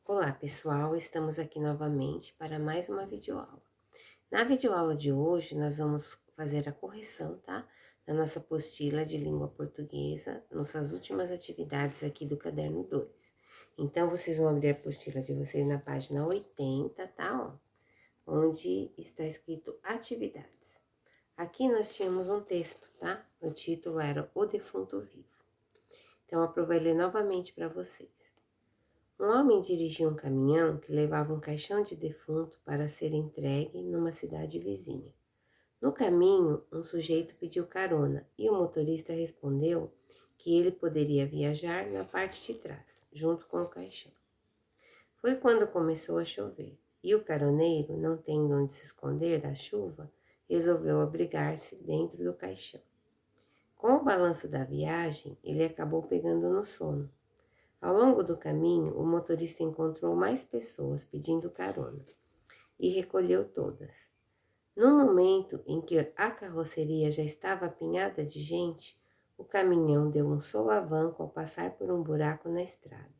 Olá pessoal, estamos aqui novamente para mais uma videoaula. Na videoaula de hoje nós vamos fazer a correção, tá? Da nossa apostila de língua portuguesa, nossas últimas atividades aqui do caderno 2. Então, vocês vão abrir a apostila de vocês na página 80, tá? Ó, onde está escrito atividades. Aqui nós tínhamos um texto, tá? O título era O Defunto Vivo. Então, eu vou ler novamente para vocês. Um homem dirigia um caminhão que levava um caixão de defunto para ser entregue numa cidade vizinha. No caminho, um sujeito pediu carona e o motorista respondeu que ele poderia viajar na parte de trás, junto com o caixão. Foi quando começou a chover e o caroneiro, não tendo onde se esconder da chuva, resolveu abrigar-se dentro do caixão. Com o balanço da viagem, ele acabou pegando no sono. Ao longo do caminho, o motorista encontrou mais pessoas pedindo carona e recolheu todas. No momento em que a carroceria já estava apinhada de gente, o caminhão deu um solavanco ao passar por um buraco na estrada.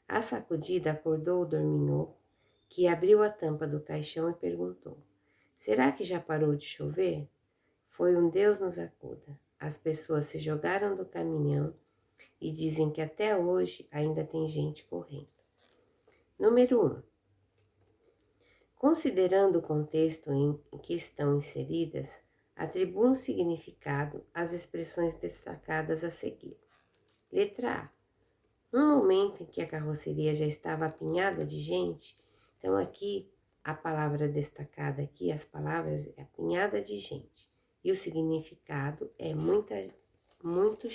A sacudida acordou o dorminhoco, que abriu a tampa do caixão e perguntou: Será que já parou de chover? Foi um Deus nos acuda. As pessoas se jogaram do caminhão e dizem que até hoje ainda tem gente correndo. Número 1. Considerando o contexto em que estão inseridas, atribua um significado às expressões destacadas a seguir. Letra A. Um momento em que a carroceria já estava apinhada de gente, então aqui a palavra destacada aqui, as palavras é apinhada de gente. E o significado é muito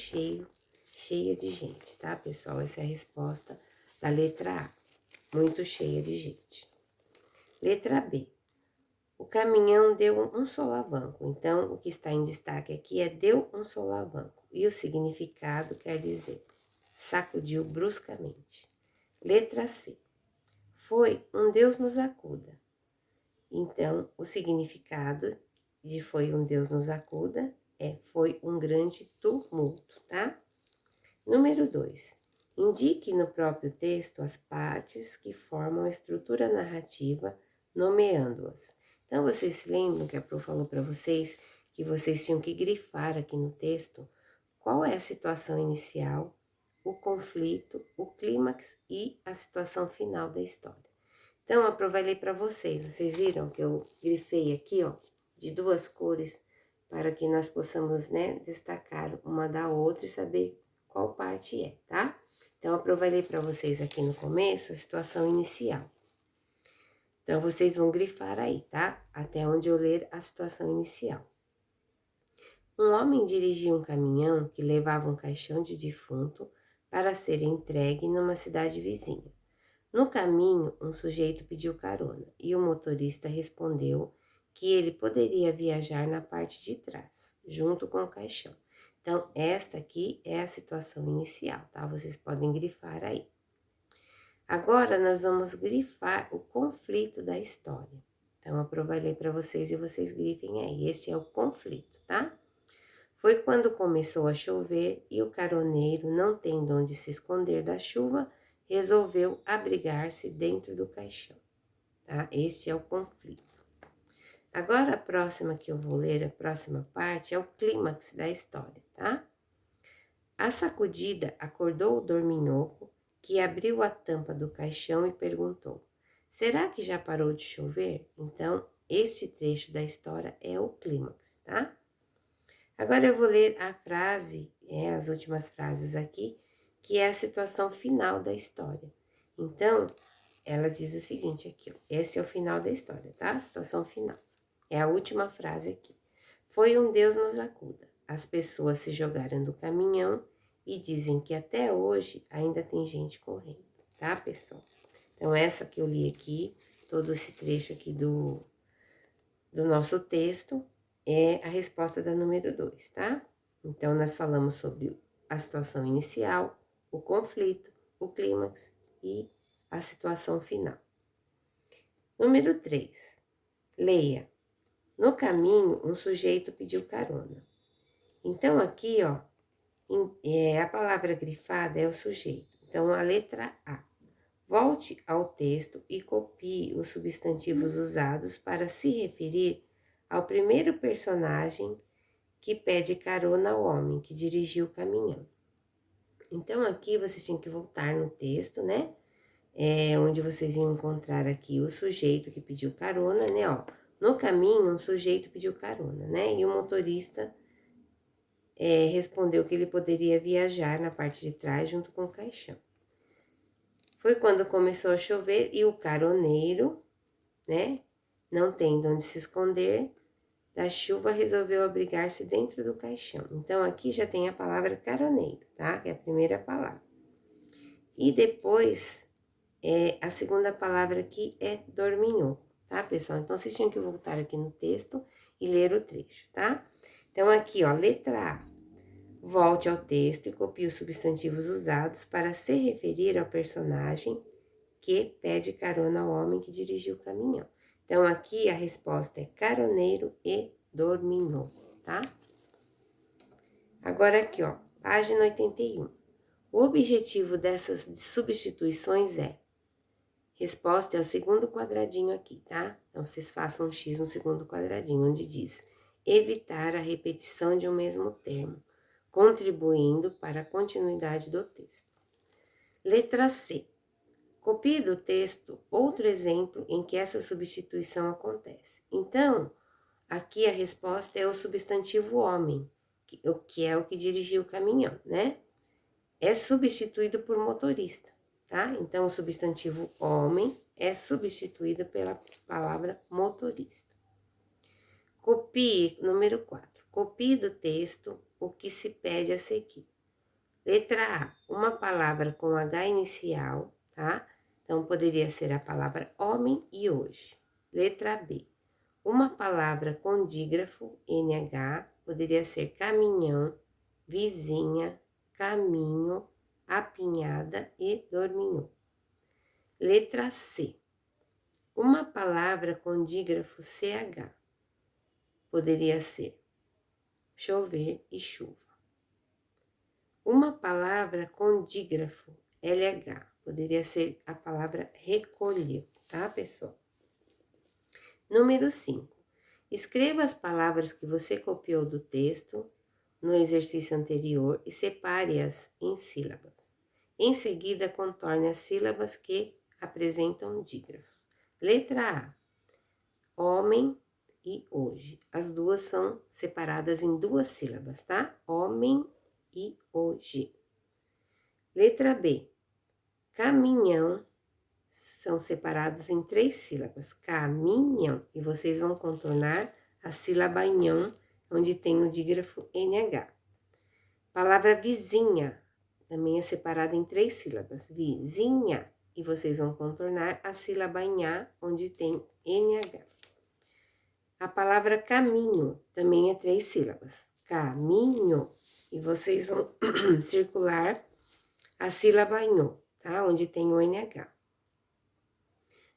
cheia de gente, tá, pessoal? Essa é a resposta da letra A, muito cheia de gente. Letra B. O caminhão deu um solavanco. Então, o que está em destaque aqui é deu um solavanco. E o significado quer dizer sacudiu bruscamente. Letra C. Foi um Deus nos acuda. Então, o significado de foi um Deus nos acuda foi um grande tumulto, tá? Número 2. Indique no próprio texto as partes que formam a estrutura narrativa, nomeando-as. Então, vocês se lembram que a Pro falou para vocês que vocês tinham que grifar aqui no texto qual é a situação inicial, o conflito, o clímax e a situação final da história. Então, a Pro vai ler para vocês. Vocês viram que eu grifei aqui, ó, de duas cores, para que nós possamos, né, destacar uma da outra e saber qual parte é, tá? Então, a Pro vai ler para vocês aqui no começo a situação inicial. Então, vocês vão grifar aí, tá? Até onde eu ler a situação inicial. Um homem dirigia um caminhão que levava um caixão de defunto para ser entregue numa cidade vizinha. No caminho, um sujeito pediu carona e o motorista respondeu que ele poderia viajar na parte de trás, junto com o caixão. Então, esta aqui é a situação inicial, tá? Vocês podem grifar aí. Agora, nós vamos grifar o conflito da história. Então, eu vai ler para vocês e vocês grifem aí. Este é o conflito, tá? Foi quando começou a chover e o caroneiro, não tendo onde se esconder da chuva, resolveu abrigar-se dentro do caixão, tá? Este é o conflito. Agora, a próxima que eu vou ler, a próxima parte, é o clímax da história, tá? A sacudida acordou o dorminhoco, que abriu a tampa do caixão e perguntou: Será que já parou de chover? Então, este trecho da história é o clímax, tá? Agora eu vou ler a frase, as últimas frases aqui, que é a situação final da história. Então, ela diz o seguinte aqui, ó, esse é o final da história, tá? A situação final. É a última frase aqui. Foi um Deus nos acuda. As pessoas se jogaram do caminhão e dizem que até hoje ainda tem gente correndo, tá, pessoal? Então, essa que eu li aqui, todo esse trecho aqui do nosso texto, é a resposta da número 2, tá? Então, nós falamos sobre a situação inicial, o conflito, o clímax e a situação final. Número 3. Leia. No caminho, um sujeito pediu carona. Então, aqui, ó, a palavra grifada é o sujeito. Então, a letra A. Volte ao texto e copie os substantivos usados para se referir ao primeiro personagem que pede carona ao homem que dirigiu o caminhão. Então, aqui vocês tinham que voltar no texto, né? Onde vocês iam encontrar aqui o sujeito que pediu carona, né? Ó, no caminho, um sujeito pediu carona, né? E o motorista respondeu que ele poderia viajar na parte de trás junto com o caixão. Foi quando começou a chover e o caroneiro, né? Não tendo onde se esconder da chuva, resolveu abrigar-se dentro do caixão. Então, aqui já tem a palavra caroneiro, tá? Que é a primeira palavra. E depois, a segunda palavra aqui é dorminhoco, tá, pessoal? Então, vocês tinham que voltar aqui no texto e ler o trecho, tá? Então, aqui, ó, letra A. Volte ao texto e copie os substantivos usados para se referir ao personagem que pede carona ao homem que dirigiu o caminhão. Então, aqui a resposta é caroneiro e dorminhoco, tá? Agora aqui, ó, página 81. O objetivo dessas substituições resposta é o segundo quadradinho aqui, tá? Então, vocês façam um X no segundo quadradinho, onde diz evitar a repetição de um mesmo termo, contribuindo para a continuidade do texto. Letra C. Copie do texto outro exemplo em que essa substituição acontece. Então, aqui a resposta é o substantivo homem, que é o que dirigiu o caminhão, né? É substituído por motorista, tá? Então, o substantivo homem é substituído pela palavra motorista. Copie, número 4. Copie do texto o que se pede a seguir. Letra A, uma palavra com H inicial, tá? Então, poderia ser a palavra homem e hoje. Letra B, uma palavra com dígrafo, NH, poderia ser caminhão, vizinha, caminho, apinhada e dorminho. Letra C, uma palavra com dígrafo CH, poderia ser chover e chuva. Uma palavra com dígrafo LH, poderia ser a palavra recolheu, tá, pessoal? Número 5. Escreva as palavras que você copiou do texto no exercício anterior e separe-as em sílabas. Em seguida, contorne as sílabas que apresentam dígrafos. Letra A, homem e hoje. As duas são separadas em duas sílabas, tá? Homem e hoje. Letra B, caminhão, são separados em 3 sílabas, caminhão, e vocês vão contornar a sílaba nhão, onde tem o dígrafo NH. Palavra vizinha, também é separada em 3 sílabas, vizinha, e vocês vão contornar a sílaba nhá, onde tem NH. A palavra caminho, também é 3 sílabas, caminho, e vocês vão circular a sílaba nho, tá? Onde tem o NH.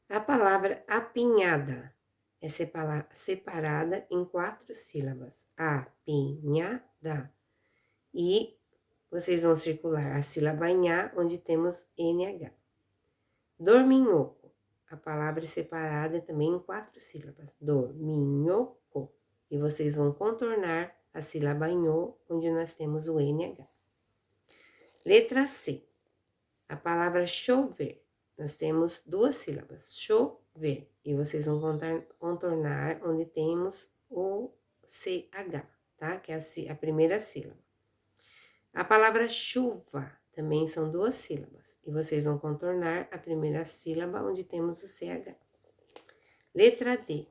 A palavra apinhada é separada em 4 sílabas. Apinhada. E vocês vão circular a sílaba nhá, onde temos NH. Dorminhoco. A palavra é separada também em 4 sílabas. Dorminhoco. E vocês vão contornar a sílaba nhô, onde nós temos o NH. Letra C. A palavra chover. Nós temos 2 sílabas, chover, e vocês vão contornar onde temos o CH, tá? Que é a primeira sílaba. A palavra chuva também são 2 sílabas, e vocês vão contornar a primeira sílaba onde temos o CH. Letra D,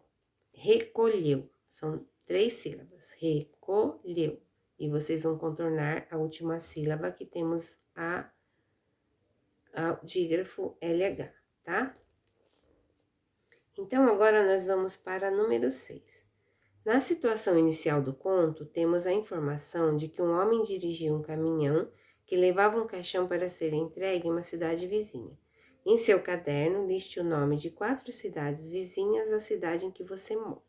recolheu, são 3 sílabas, recolheu, e vocês vão contornar a última sílaba que temos o dígrafo LH, tá? Então, agora nós vamos para número 6. Na situação inicial do conto, temos a informação de que um homem dirigia um caminhão que levava um caixão para ser entregue em uma cidade vizinha. Em seu caderno, liste o nome de 4 cidades vizinhas à cidade em que você mora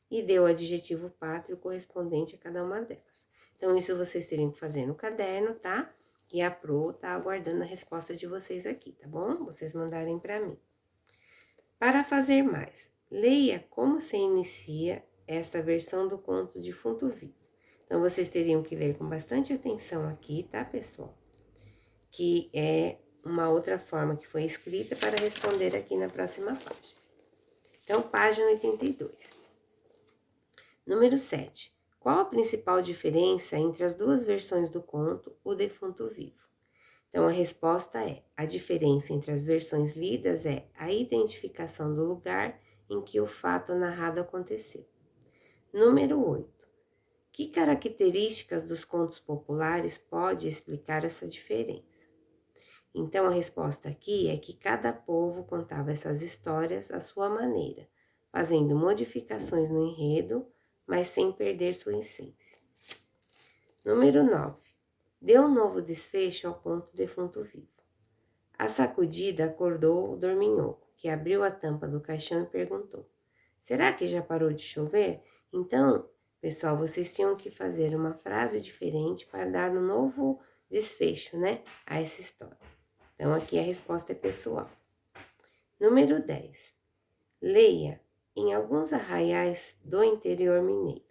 e dê o adjetivo pátrio correspondente a cada uma delas. Então, isso vocês teriam que fazer no caderno, tá? E a Pro tá aguardando a resposta de vocês aqui, tá bom? Vocês mandarem para mim. Para fazer mais, leia como se inicia esta versão do conto Defunto Vivo. Então, vocês teriam que ler com bastante atenção aqui, tá, pessoal? Que é uma outra forma que foi escrita para responder aqui na próxima página. Então, página 82. Número 7. Qual a principal diferença entre as duas versões do conto O Defunto Vivo? Então, a resposta é: a diferença entre as versões lidas é a identificação do lugar em que o fato narrado aconteceu. Número 8. Que características dos contos populares pode explicar essa diferença? Então, a resposta aqui é que cada povo contava essas histórias à sua maneira, fazendo modificações no enredo, mas sem perder sua essência. Número 9. Dê um novo desfecho ao conto Defunto Vivo. A sacudida acordou o dorminhoco, que abriu a tampa do caixão e perguntou: será que já parou de chover? Então, pessoal, vocês tinham que fazer uma frase diferente para dar um novo desfecho, né, a essa história. Então, aqui a resposta é pessoal. Número 10. Leia em alguns arraiais do interior mineiro.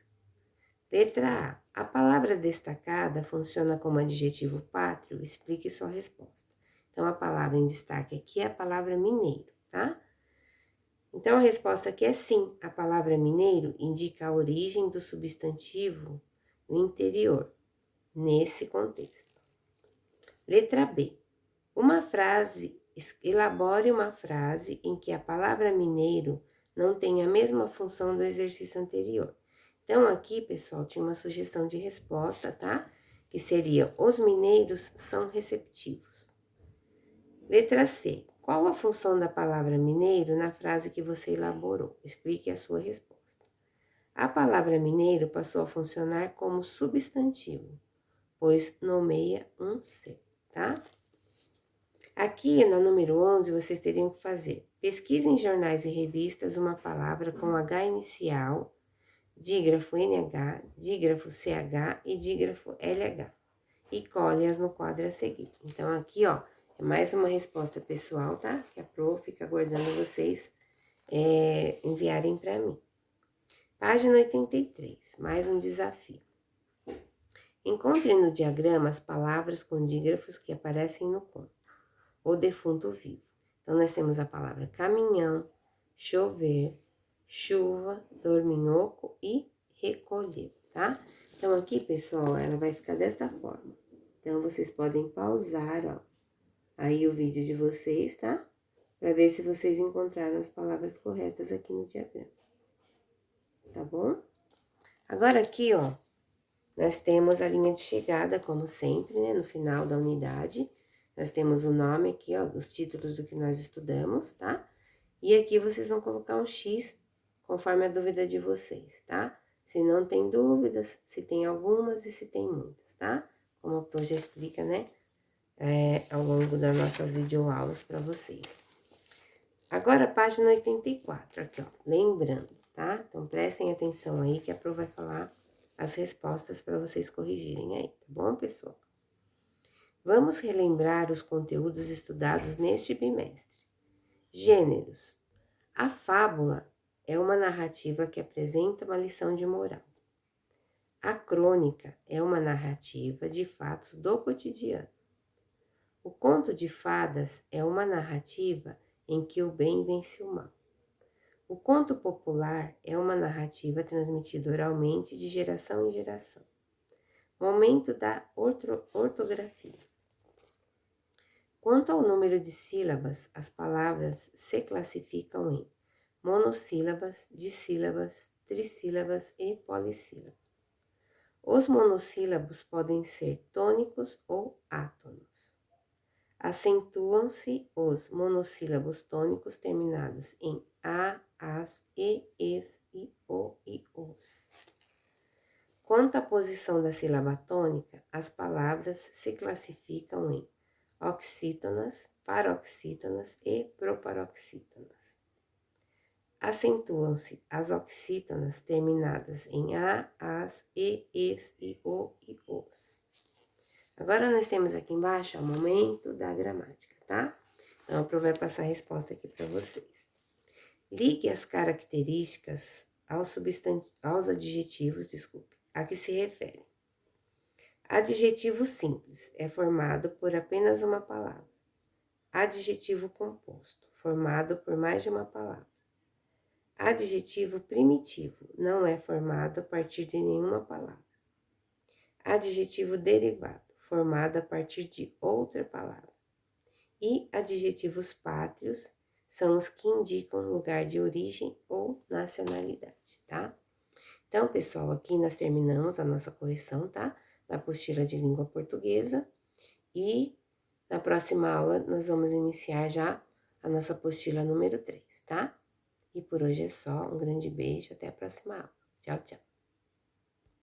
Letra A. A palavra destacada funciona como adjetivo pátrio? Explique sua resposta. Então, a palavra em destaque aqui é a palavra mineiro, tá? Então, a resposta aqui é sim. A palavra mineiro indica a origem do substantivo no interior, nesse contexto. Letra B. Elabore uma frase em que a palavra mineiro não tem a mesma função do exercício anterior. Então, aqui, pessoal, tinha uma sugestão de resposta, tá? Que seria: os mineiros são receptivos. Letra C. Qual a função da palavra mineiro na frase que você elaborou? Explique a sua resposta. A palavra mineiro passou a funcionar como substantivo, pois nomeia um ser, tá? Aqui, na número 11, vocês teriam que fazer: pesquise em jornais e revistas uma palavra com H inicial, dígrafo NH, dígrafo CH e dígrafo LH, e colhe-as no quadro a seguir. Então, aqui, ó, é mais uma resposta pessoal, tá? Que a Pro fica aguardando vocês enviarem para mim. Página 83, mais um desafio. Encontre no diagrama as palavras com dígrafos que aparecem no conto O Defunto Vivo. Então, nós temos a palavra caminhão, chover, chuva, dorminhoco e recolher, tá? Então, aqui, pessoal, ela vai ficar desta forma. Então, vocês podem pausar, ó, aí o vídeo de vocês, tá? Para ver se vocês encontraram as palavras corretas aqui no diagrama. Tá bom? Agora, aqui, ó, nós temos a linha de chegada, como sempre, né? No final da unidade. Nós temos o nome aqui, ó, dos títulos do que nós estudamos, tá? E aqui vocês vão colocar um X conforme a dúvida de vocês, tá? Se não tem dúvidas, se tem algumas e se tem muitas, tá? Como a Pro já explica, né? Ao longo das nossas videoaulas para vocês. Agora, a página 84, aqui, ó, lembrando, tá? Então, prestem atenção aí que a Pro vai falar as respostas para vocês corrigirem aí, tá bom, pessoal? Vamos relembrar os conteúdos estudados neste bimestre. Gêneros. A fábula é uma narrativa que apresenta uma lição de moral. A crônica é uma narrativa de fatos do cotidiano. O conto de fadas é uma narrativa em que o bem vence o mal. O conto popular é uma narrativa transmitida oralmente de geração em geração. Momento da ortografia. Quanto ao número de sílabas, as palavras se classificam em monossílabas, dissílabas, trissílabas e polissílabas. Os monossílabos podem ser tônicos ou átonos. Acentuam-se os monossílabos tônicos terminados em a, as, e, es, e, o e os. Quanto à posição da sílaba tônica, as palavras se classificam em oxítonas, paroxítonas e proparoxítonas. Acentuam-se as oxítonas terminadas em a, as, e, es, e, o e os. Agora, nós temos aqui embaixo, ó, o momento da gramática, tá? Então, a Pro vai passar a resposta aqui para vocês. Ligue as características aos adjetivos, desculpe, a que se refere. Adjetivo simples é formado por apenas uma palavra. Adjetivo composto, formado por mais de uma palavra. Adjetivo primitivo não é formado a partir de nenhuma palavra. Adjetivo derivado, formado a partir de outra palavra. E adjetivos pátrios são os que indicam lugar de origem ou nacionalidade, tá? Então, pessoal, aqui nós terminamos a nossa correção, tá? Da apostila de língua portuguesa. E na próxima aula nós vamos iniciar já a nossa apostila número 3, tá? E por hoje é só. Um grande beijo, até a próxima aula. Tchau, tchau.